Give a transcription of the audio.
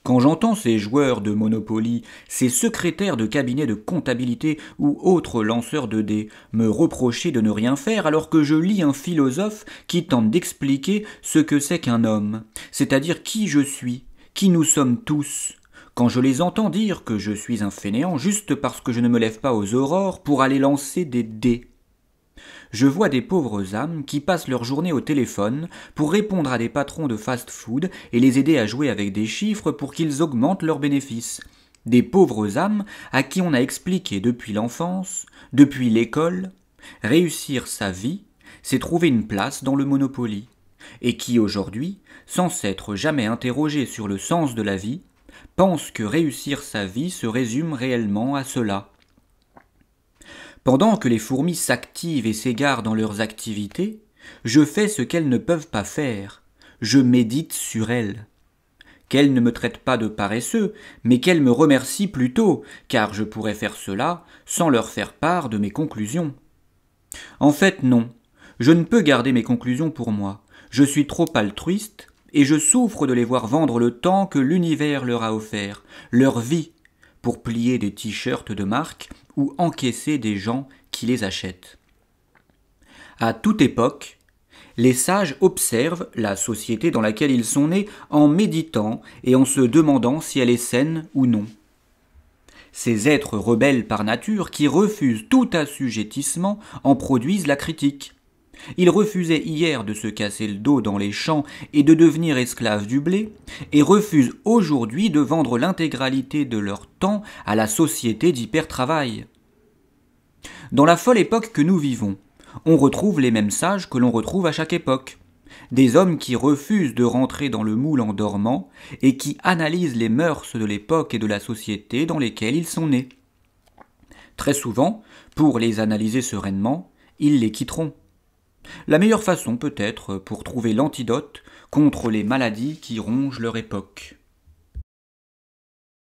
Quand j'entends ces joueurs de Monopoly, ces secrétaires de cabinet de comptabilité ou autres lanceurs de dés me reprocher de ne rien faire alors que je lis un philosophe qui tente d'expliquer ce que c'est qu'un homme, c'est-à-dire qui je suis, qui nous sommes tous, quand je les entends dire que je suis un fainéant juste parce que je ne me lève pas aux aurores pour aller lancer des dés, je vois des pauvres âmes qui passent leur journée au téléphone pour répondre à des patrons de fast-food et les aider à jouer avec des chiffres pour qu'ils augmentent leurs bénéfices. Des pauvres âmes à qui on a expliqué depuis l'enfance, depuis l'école, réussir sa vie, c'est trouver une place dans le Monopoly, et qui aujourd'hui, sans s'être jamais interrogé sur le sens de la vie, pensent que réussir sa vie se résume réellement à cela. Pendant que les fourmis s'activent et s'égarent dans leurs activités, je fais ce qu'elles ne peuvent pas faire. Je médite sur elles. Qu'elles ne me traitent pas de paresseux, mais qu'elles me remercient plutôt, car je pourrais faire cela sans leur faire part de mes conclusions. En fait, non. Je ne peux garder mes conclusions pour moi. Je suis trop altruiste, et je souffre de les voir vendre le temps que l'univers leur a offert, leur vie, pour plier des t-shirts de marque ou encaisser des gens qui les achètent. À toute époque, les sages observent la société dans laquelle ils sont nés en méditant et en se demandant si elle est saine ou non. Ces êtres rebelles par nature qui refusent tout assujettissement en produisent la critique. Ils refusaient hier de se casser le dos dans les champs et de devenir esclaves du blé, et refusent aujourd'hui de vendre l'intégralité de leur temps à la société d'hypertravail. Dans la folle époque que nous vivons, on retrouve les mêmes sages que l'on retrouve à chaque époque. Des hommes qui refusent de rentrer dans le moule en dormant et qui analysent les mœurs de l'époque et de la société dans lesquelles ils sont nés. Très souvent, pour les analyser sereinement, ils les quitteront. La meilleure façon peut-être pour trouver l'antidote contre les maladies qui rongent leur époque.